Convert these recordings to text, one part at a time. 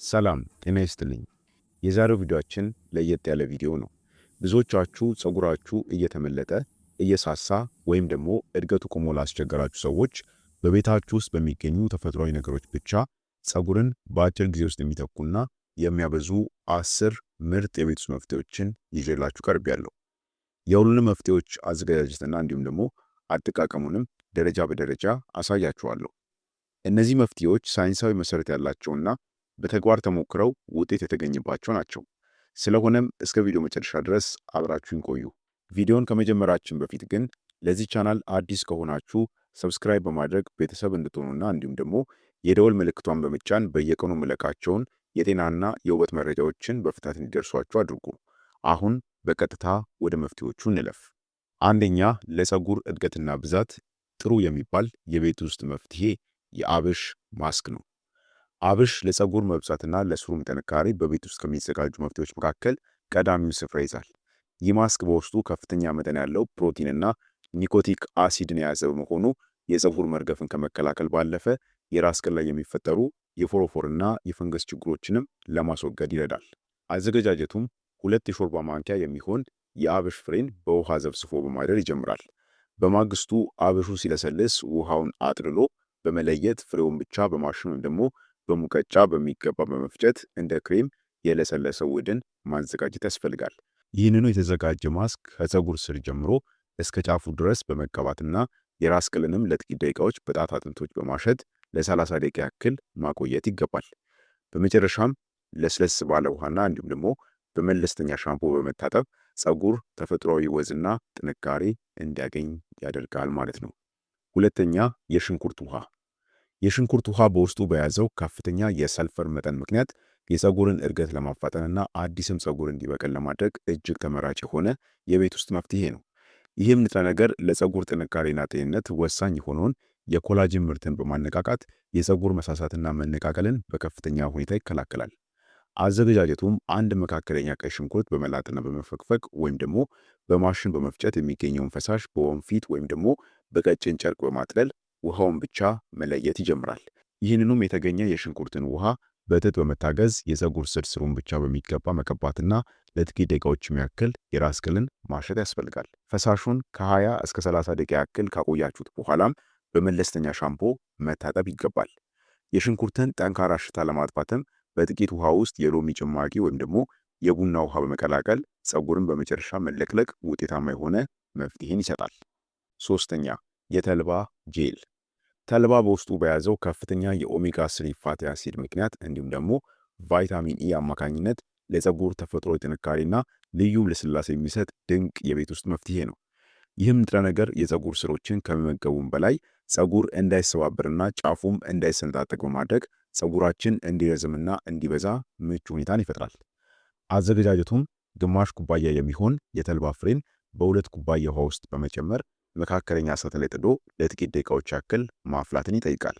ሰላም ጤና ይስጥልኝ። የዛሬው ቪዲዮአችን ለየት ያለ ቪዲዮ ነው። ብዙዎቻችሁ ፀጉራችሁ እየተመለጠ እየሳሳ ወይም ደግሞ እድገቱ ቆሞ ላስቸገራችሁ ሰዎች በቤታችሁ ውስጥ በሚገኙ ተፈጥሯዊ ነገሮች ብቻ ፀጉርን በአጭር ጊዜ ውስጥ የሚተኩና የሚያበዙ 10 ምርጥ የቤት ውስጥ መፍትሄዎችን ይዤላችሁ ቀርቤያለሁ። የሁሉንም መፍትሄዎች አዘገጃጀትና እንዲሁም ደግሞ አጠቃቀሙንም ደረጃ በደረጃ አሳያችኋለሁ። እነዚህ መፍትሄዎች ሳይንሳዊ መሰረት ያላቸውና በተግባር ተሞክረው ውጤት የተገኘባቸው ናቸው። ስለሆነም እስከ ቪዲዮ መጨረሻ ድረስ አብራችሁን ቆዩ። ቪዲዮን ከመጀመራችን በፊት ግን ለዚህ ቻናል አዲስ ከሆናችሁ ሰብስክራይብ በማድረግ ቤተሰብ እንድትሆኑና እንዲሁም ደግሞ የደወል ምልክቷን በመጫን በየቀኑ መለቃቸውን የጤናና የውበት መረጃዎችን በፍጥነት እንዲደርሷችሁ አድርጉ። አሁን በቀጥታ ወደ መፍትሄዎቹ እንለፍ። አንደኛ፣ ለፀጉር እድገትና ብዛት ጥሩ የሚባል የቤት ውስጥ መፍትሄ የአብሽ ማስክ ነው። አብሽ ለፀጉር መብዛትና ለስሩም ጥንካሬ በቤት ውስጥ ከሚዘጋጁ መፍትሄዎች መካከል ቀዳሚውን ስፍራ ይዛል። ይህ ማስክ በውስጡ ከፍተኛ መጠን ያለው ፕሮቲንና ኒኮቲክ አሲድን የያዘ በመሆኑ የፀጉር መርገፍን ከመከላከል ባለፈ የራስ ቅል ላይ የሚፈጠሩ የፎሮፎርና የፈንገስ ችግሮችንም ለማስወገድ ይረዳል። አዘገጃጀቱም 2 የሾርባ ማንኪያ የሚሆን የአብሽ ፍሬን በውሃ ዘብስፎ በማድረግ ይጀምራል። በማግስቱ አብሹ ሲለሰልስ ውሃውን አጥልሎ በመለየት ፍሬውን ብቻ በማሽን ወይም ደግሞ በሙቀጫ በሚገባ በመፍጨት እንደ ክሬም የለሰለሰ ውህድን ማዘጋጀት ያስፈልጋል። ይህንኑ የተዘጋጀ ማስክ ከፀጉር ስር ጀምሮ እስከ ጫፉ ድረስ በመቀባትና የራስ ቅልንም ለጥቂት ደቂቃዎች በጣት አጥንቶች በማሸት ለ30 ደቂቃ ያክል ማቆየት ይገባል። በመጨረሻም ለስለስ ባለ ውሃና እንዲሁም ደግሞ በመለስተኛ ሻምፖ በመታጠብ ፀጉር ተፈጥሯዊ ወዝና ጥንካሬ እንዲያገኝ ያደርጋል ማለት ነው። ሁለተኛ፣ የሽንኩርት ውሃ። የሽንኩርት ውሃ በውስጡ በያዘው ከፍተኛ የሰልፈር መጠን ምክንያት የፀጉርን እድገት ለማፋጠንና አዲስም ፀጉር እንዲበቅል ለማድረግ እጅግ ተመራጭ የሆነ የቤት ውስጥ መፍትሄ ነው። ይህም ንጥረ ነገር ለፀጉር ጥንካሬና ጤንነት ወሳኝ የሆነውን የኮላጅን ምርትን በማነቃቃት የፀጉር መሳሳትና መነቃቀልን በከፍተኛ ሁኔታ ይከላከላል። አዘገጃጀቱም አንድ መካከለኛ ቀይ ሽንኩርት በመላጥና በመፈቅፈቅ ወይም ደግሞ በማሽን በመፍጨት የሚገኘውን ፈሳሽ በወንፊት ወይም ደግሞ በቀጭን ጨርቅ በማጥለል ውሃውን ብቻ መለየት ይጀምራል። ይህንኑም የተገኘ የሽንኩርትን ውሃ በጥጥ በመታገዝ የፀጉር ስር ስሩን ብቻ በሚገባ መቀባትና ለጥቂት ደቂቃዎች ያክል የራስ ቅልን ማሸት ያስፈልጋል። ፈሳሹን ከ20 እስከ 30 ደቂቃ ያክል ካቆያችሁት በኋላም በመለስተኛ ሻምፖ መታጠብ ይገባል። የሽንኩርትን ጠንካራ ሽታ ለማጥፋትም በጥቂት ውሃ ውስጥ የሎሚ ጭማቂ ወይም ደግሞ የቡና ውሃ በመቀላቀል ፀጉርን በመጨረሻ መለቅለቅ ውጤታማ የሆነ መፍትሄን ይሰጣል። ሶስተኛ፣ የተልባ ጄል። ተልባ በውስጡ በያዘው ከፍተኛ የኦሜጋ 3 ፋቲ አሲድ ምክንያት እንዲሁም ደግሞ ቫይታሚን ኢ አማካኝነት ለፀጉር ተፈጥሯዊ ጥንካሬና ልዩ ልስላሴ የሚሰጥ ድንቅ የቤት ውስጥ መፍትሄ ነው። ይህም ንጥረ ነገር የፀጉር ስሮችን ከመመገቡም በላይ ፀጉር እንዳይሰባበርና ጫፉም እንዳይሰነጣጠቅ በማድረግ ፀጉራችን እንዲረዝምና እንዲበዛ ምቹ ሁኔታን ይፈጥራል። አዘገጃጀቱም ግማሽ ኩባያ የሚሆን የተልባ ፍሬን በ2 ኩባያ ውሃ ውስጥ በመጨመር መካከለኛ እሳት ላይ ጥዶ ለጥቂት ደቂቃዎች ያክል ማፍላትን ይጠይቃል።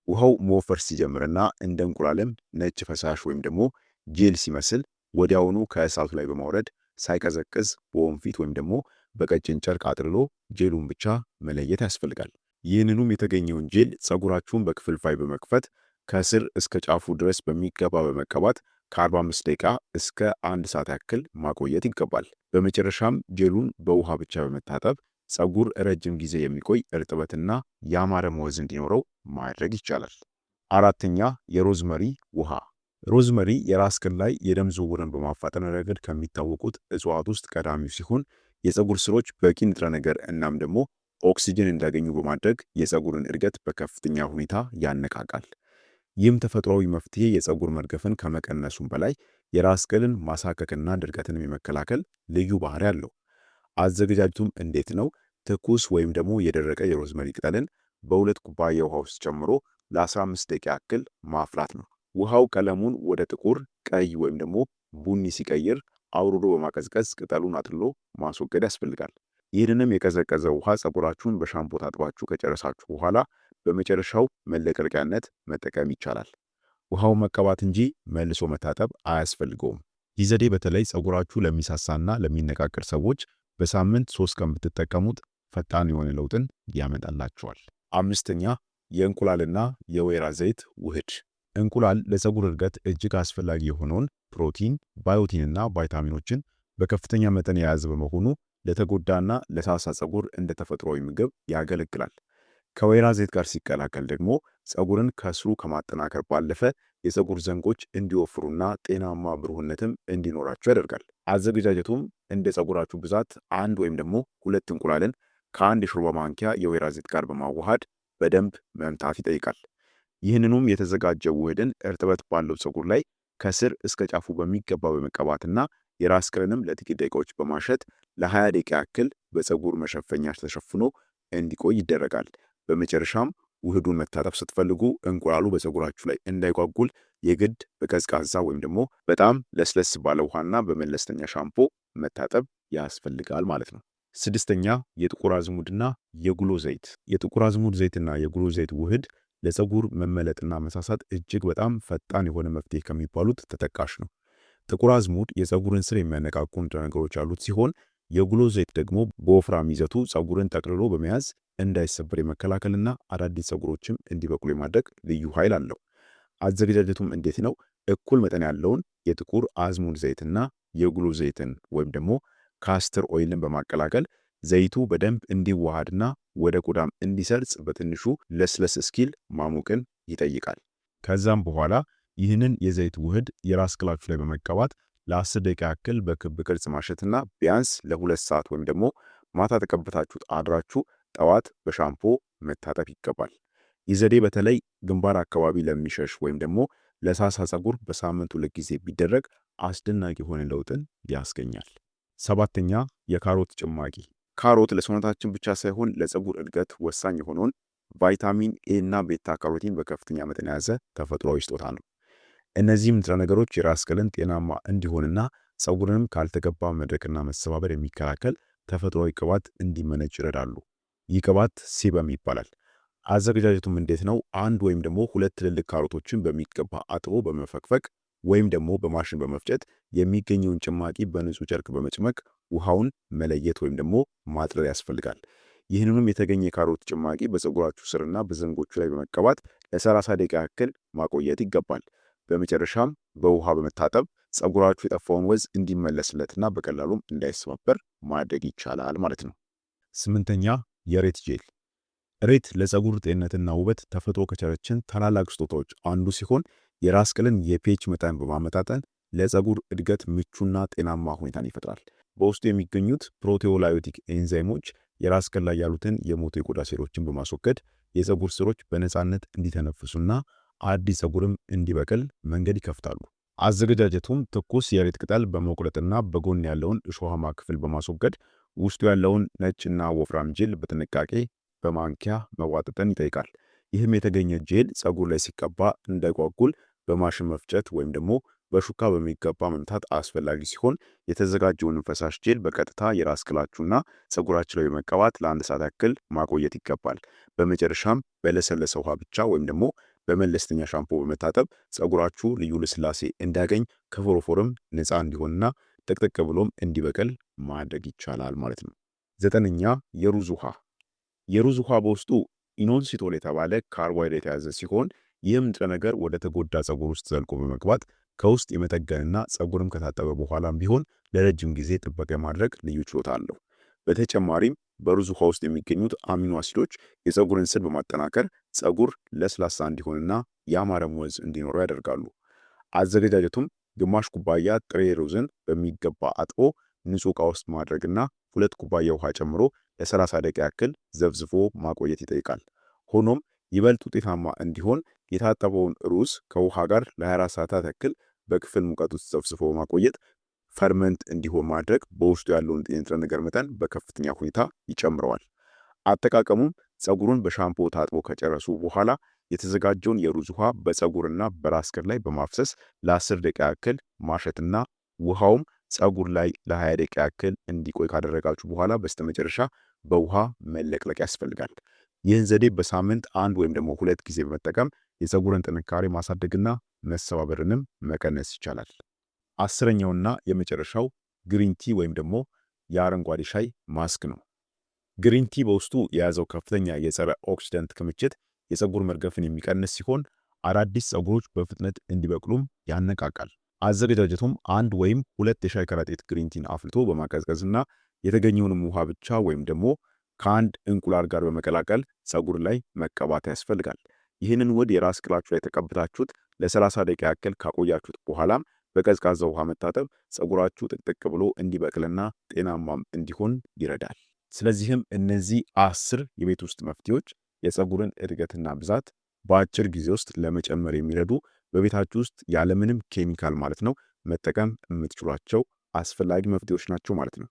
ውሃው መወፈር ሲጀምርና እንደ እንቁላልም ነጭ ፈሳሽ ወይም ደግሞ ጄል ሲመስል ወዲያውኑ ከእሳቱ ላይ በማውረድ ሳይቀዘቅዝ በወንፊት ወይም ደግሞ በቀጭን ጨርቅ አጥልሎ ጄሉን ብቻ መለየት ያስፈልጋል። ይህንኑም የተገኘውን ጄል ፀጉራችሁን በክፍልፋይ በመክፈት ከስር እስከ ጫፉ ድረስ በሚገባ በመቀባት ከ45 ደቂቃ እስከ 1 ሰዓት ያክል ማቆየት ይገባል። በመጨረሻም ጄሉን በውሃ ብቻ በመታጠብ ፀጉር ረጅም ጊዜ የሚቆይ እርጥበትና ያማረ መወዝ እንዲኖረው ማድረግ ይቻላል። አራተኛ፣ የሮዝመሪ ውሃ። ሮዝመሪ የራስ ቅል ላይ የደም ዝውውርን በማፋጠን ረገድ ከሚታወቁት እጽዋት ውስጥ ቀዳሚው ሲሆን የፀጉር ስሮች በቂ ንጥረ ነገር እናም ደግሞ ኦክሲጅን እንዲያገኙ በማድረግ የፀጉርን እድገት በከፍተኛ ሁኔታ ያነቃቃል። ይህም ተፈጥሯዊ መፍትሄ የፀጉር መርገፍን ከመቀነሱም በላይ የራስ ቅልን ማሳከክና ድርቀትን የመከላከል ልዩ ባህሪ አለው። አዘገጃጀቱም እንዴት ነው? ትኩስ ወይም ደግሞ የደረቀ የሮዝመሪ ቅጠልን በ2 ኩባያ ውሃ ውስጥ ጨምሮ ለ15 ደቂቃ ያክል ማፍላት ነው። ውሃው ቀለሙን ወደ ጥቁር ቀይ ወይም ደግሞ ቡኒ ሲቀይር አውርዶ በማቀዝቀዝ ቅጠሉን አጥልሎ ማስወገድ ያስፈልጋል። ይህንንም የቀዘቀዘ ውሃ ፀጉራችሁን በሻምፖ ታጥባችሁ ከጨረሳችሁ በኋላ በመጨረሻው መለቀለቂያነት መጠቀም ይቻላል። ውሃው መቀባት እንጂ መልሶ መታጠብ አያስፈልገውም። ይህ ዘዴ በተለይ ፀጉራችሁ ለሚሳሳና ለሚነቃቀል ሰዎች በሳምንት 3 ቀን ብትጠቀሙት ፈጣን የሆነ ለውጥን ያመጣላችኋል። አምስተኛ፣ የእንቁላልና የወይራ ዘይት ውህድ። እንቁላል ለፀጉር እድገት እጅግ አስፈላጊ የሆነውን ፕሮቲን፣ ባዮቲንና ቫይታሚኖችን በከፍተኛ መጠን የያዘ በመሆኑ ለተጎዳና ለሳሳ ፀጉር እንደ ተፈጥሯዊ ምግብ ያገለግላል። ከወይራ ዘይት ጋር ሲቀላቀል ደግሞ ፀጉርን ከስሩ ከማጠናከር ባለፈ የፀጉር ዘንጎች እንዲወፍሩና ጤናማ ብሩህነትም እንዲኖራቸው ያደርጋል። አዘገጃጀቱም እንደ ፀጉራችሁ ብዛት አንድ ወይም ደግሞ ሁለት እንቁላልን ከአንድ የሾርባ ማንኪያ የወይራ ዘይት ጋር በማዋሃድ በደንብ መምታት ይጠይቃል። ይህንኑም የተዘጋጀ ውህድን እርጥበት ባለው ፀጉር ላይ ከስር እስከ ጫፉ በሚገባ በመቀባትና የራስ ቅልንም ለጥቂት ደቂቃዎች በማሸት ለ20 ደቂቃ ያክል በፀጉር መሸፈኛ ተሸፍኖ እንዲቆይ ይደረጋል። በመጨረሻም ውህዱን መታጠብ ስትፈልጉ እንቁላሉ በፀጉራችሁ ላይ እንዳይጓጉል የግድ በቀዝቃዛ ወይም ደግሞ በጣም ለስለስ ባለ ውሃና በመለስተኛ ሻምፖ መታጠብ ያስፈልጋል ማለት ነው። ስድስተኛ የጥቁር አዝሙድና የጉሎ ዘይት። የጥቁር አዝሙድ ዘይትና የጉሎ ዘይት ውህድ ለፀጉር መመለጥና መሳሳት እጅግ በጣም ፈጣን የሆነ መፍትሄ ከሚባሉት ተጠቃሽ ነው። ጥቁር አዝሙድ የፀጉርን ስር የሚያነቃቁ ንጥረ ነገሮች ያሉት ሲሆን የጉሎ ዘይት ደግሞ በወፍራም ይዘቱ ፀጉርን ጠቅልሎ በመያዝ እንዳይሰበር የመከላከልና አዳዲስ ፀጉሮችም እንዲበቅሉ የማድረግ ልዩ ኃይል አለው። አዘገጃጀቱም እንዴት ነው? እኩል መጠን ያለውን የጥቁር አዝሙድ ዘይትና የጉሎ ዘይትን ወይም ደግሞ ካስተር ኦይልን በማቀላቀል ዘይቱ በደንብ እንዲዋሃድና ወደ ቆዳም እንዲሰርጽ በትንሹ ለስለስ እስኪል ማሞቅን ይጠይቃል። ከዛም በኋላ ይህንን የዘይት ውህድ የራስ ቅላችሁ ላይ በመቀባት ለ10 ደቂቃ ያክል በክብ ቅርጽ ማሸትና ቢያንስ ለ2 ሰዓት ወይም ደግሞ ማታ ተቀብታችሁት አድራችሁ ጠዋት በሻምፖ መታጠብ ይገባል። ይህ ዘዴ በተለይ ግንባር አካባቢ ለሚሸሽ ወይም ደግሞ ለሳሳ ፀጉር በሳምንት 2 ጊዜ ቢደረግ አስደናቂ የሆነ ለውጥን ያስገኛል። ሰባተኛ የካሮት ጭማቂ። ካሮት ለሰውነታችን ብቻ ሳይሆን ለፀጉር እድገት ወሳኝ የሆነውን ቫይታሚን ኤ እና ቤታ ካሮቲን በከፍተኛ መጠን የያዘ ተፈጥሯዊ ስጦታ ነው። እነዚህም ንጥረ ነገሮች የራስ ቅልን ጤናማ እንዲሆንና ፀጉርንም ካልተገባ መድረቅና መሰባበር የሚከላከል ተፈጥሯዊ ቅባት እንዲመነጭ ይረዳሉ። ይህ ቅባት ሴበም ይባላል። አዘገጃጀቱም እንዴት ነው? አንድ ወይም ደግሞ 2 ትልልቅ ካሮቶችን በሚገባ አጥቦ በመፈቅፈቅ ወይም ደግሞ በማሽን በመፍጨት የሚገኘውን ጭማቂ በንጹህ ጨርቅ በመጭመቅ ውሃውን መለየት ወይም ደግሞ ማጥለል ያስፈልጋል። ይህንንም የተገኘ የካሮት ጭማቂ በፀጉራችሁ ስርና በዘንጎቹ ላይ በመቀባት ለ30 ደቂቃ ያክል ማቆየት ይገባል። በመጨረሻም በውሃ በመታጠብ ፀጉራችሁ የጠፋውን ወዝ እንዲመለስለትና በቀላሉም እንዳይሰባበር ማድረግ ይቻላል ማለት ነው። ስምንተኛ የሬት ጄል። ሬት ለፀጉር ጤንነትና ውበት ተፈጥሮ ከቸረችን ታላላቅ ስጦታዎች አንዱ ሲሆን የራስ ቅልን የፒኤች መጠን በማመጣጠን ለፀጉር እድገት ምቹና ጤናማ ሁኔታን ይፈጥራል። በውስጡ የሚገኙት ፕሮቴዮላዮቲክ ኤንዛይሞች የራስ ቅል ላይ ያሉትን የሞቱ የቆዳ ሴሎችን በማስወገድ የፀጉር ስሮች በነፃነት እንዲተነፍሱና አዲስ ፀጉርም እንዲበቅል መንገድ ይከፍታሉ። አዘገጃጀቱም ትኩስ የሬት ቅጠል በመቁረጥና በጎን ያለውን እሾሃማ ክፍል በማስወገድ ውስጡ ያለውን ነጭና ወፍራም ጄል በጥንቃቄ በማንኪያ መዋጠጥን ይጠይቃል። ይህም የተገኘ ጄል ፀጉር ላይ ሲቀባ እንዳይጓጉል በማሽን መፍጨት ወይም ደግሞ በሹካ በሚገባ መምታት አስፈላጊ ሲሆን የተዘጋጀውን ፈሳሽ ጄል በቀጥታ የራስ ቅላችሁና ፀጉራችሁ ላይ በመቀባት ለ1 ሰዓት ያክል ማቆየት ይገባል። በመጨረሻም በለሰለሰ ውሃ ብቻ ወይም ደግሞ በመለስተኛ ሻምፖ በመታጠብ ፀጉራችሁ ልዩ ልስላሴ እንዲያገኝ ከፎሮፎርም ነፃ እንዲሆንና ጥቅጥቅ ብሎም እንዲበቅል ማድረግ ይቻላል ማለት ነው። 9ኛ የሩዝ ውሃ። የሩዝ ውሃ በውስጡ ኢኖንሲቶል የተባለ ካርቦሃይድሬት የያዘ ሲሆን ይህም ንጥረ ነገር ወደ ተጎዳ ፀጉር ውስጥ ዘልቆ በመግባት ከውስጥ የመጠገንና ፀጉርም ከታጠበ በኋላም ቢሆን ለረጅም ጊዜ ጥበቃ የማድረግ ልዩ ችሎታ አለው። በተጨማሪም በሩዝ ውሃ ውስጥ የሚገኙት አሚኖ አሲዶች የፀጉርን ስር በማጠናከር ፀጉር ለስላሳ እንዲሆንና ያማረ ወዝ እንዲኖረው ያደርጋሉ። አዘገጃጀቱም ግማሽ ኩባያ ጥሬ ሩዝን በሚገባ አጥቦ ንጹህ ዕቃ ውስጥ ማድረግና 2 ኩባያ ውሃ ጨምሮ ለ30 ደቂቃ ያክል ዘፍዝፎ ማቆየት ይጠይቃል። ሆኖም ይበልጥ ውጤታማ እንዲሆን የታጠበውን ሩዝ ከውሃ ጋር ለ24 ሰዓታት ያክል በክፍል ሙቀት ውስጥ ዘፍዝፎ ማቆየት ፈርመንት እንዲሆን ማድረግ በውስጡ ያለውን የንጥረ ነገር መጠን በከፍተኛ ሁኔታ ይጨምረዋል። አጠቃቀሙም ፀጉሩን በሻምፖ ታጥቦ ከጨረሱ በኋላ የተዘጋጀውን የሩዝ ውሃ በፀጉርና በራስ ቅል ላይ በማፍሰስ ለ10 ደቂቃ ያክል ማሸትና ውሃውም ፀጉር ላይ ለ20 ደቂቃ ያክል እንዲቆይ ካደረጋችሁ በኋላ በስተመጨረሻ በውሃ መለቅለቅ ያስፈልጋል። ይህን ዘዴ በሳምንት 1 ወይም ደግሞ 2 ጊዜ በመጠቀም የፀጉርን ጥንካሬ ማሳደግና መሰባበርንም መቀነስ ይቻላል። 10ኛውና የመጨረሻው ግሪንቲ ወይም ደግሞ የአረንጓዴ ሻይ ማስክ ነው። ግሪንቲ በውስጡ የያዘው ከፍተኛ የጸረ ኦክሲደንት ክምችት የፀጉር መርገፍን የሚቀንስ ሲሆን አዳዲስ ፀጉሮች በፍጥነት እንዲበቅሉም ያነቃቃል። አዘገጃጀቱም 1 ወይም 2 የሻይ ከረጢት ግሪን ቲን አፍልቶ በማቀዝቀዝና የተገኘውንም ውሃ ብቻ ወይም ደግሞ ከአንድ እንቁላል ጋር በመቀላቀል ፀጉር ላይ መቀባት ያስፈልጋል። ይህንን ውህድ የራስ ቅላችሁ ላይ ተቀብታችሁት ለ30 ደቂቃ ያክል ካቆያችሁት በኋላም በቀዝቃዛ ውሃ መታጠብ ፀጉራችሁ ጥቅጥቅ ብሎ እንዲበቅልና ጤናማም እንዲሆን ይረዳል። ስለዚህም እነዚህ 10 የቤት ውስጥ መፍትሄዎች የፀጉርን እድገትና ብዛት በአጭር ጊዜ ውስጥ ለመጨመር የሚረዱ በቤታችሁ ውስጥ ያለምንም ኬሚካል ማለት ነው መጠቀም የምትችሏቸው አስፈላጊ መፍትሄዎች ናቸው ማለት ነው።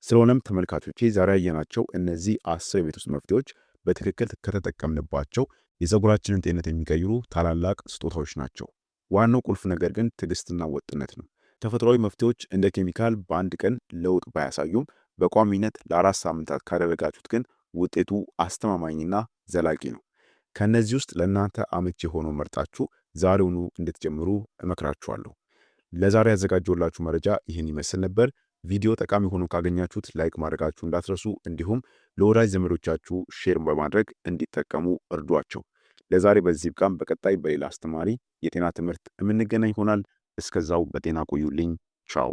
ስለሆነም ተመልካቾቼ ዛሬ ያየናቸው እነዚህ 10 የቤት ውስጥ መፍትሄዎች በትክክል ከተጠቀምንባቸው የፀጉራችንን ጤንነት የሚቀይሩ ታላላቅ ስጦታዎች ናቸው። ዋናው ቁልፍ ነገር ግን ትዕግስትና ወጥነት ነው። ተፈጥሯዊ መፍትሄዎች እንደ ኬሚካል በአንድ ቀን ለውጥ ባያሳዩም በቋሚነት ለ4 ሳምንታት ካደረጋችሁት ግን ውጤቱ አስተማማኝና ዘላቂ ነው። ከነዚህ ውስጥ ለእናንተ አመቺ የሆነው መርጣችሁ ዛሬውኑ እንድትጀምሩ እመክራችኋለሁ። ለዛሬ ያዘጋጀሁላችሁ መረጃ ይህን ይመስል ነበር። ቪዲዮ ጠቃሚ ሆኖ ካገኛችሁት ላይክ ማድረጋችሁ እንዳትረሱ፣ እንዲሁም ለወዳጅ ዘመዶቻችሁ ሼር በማድረግ እንዲጠቀሙ እርዷቸው። ለዛሬ በዚህ ብቃም። በቀጣይ በሌላ አስተማሪ የጤና ትምህርት የምንገናኝ ይሆናል። እስከዛው በጤና ቆዩልኝ። ቻው።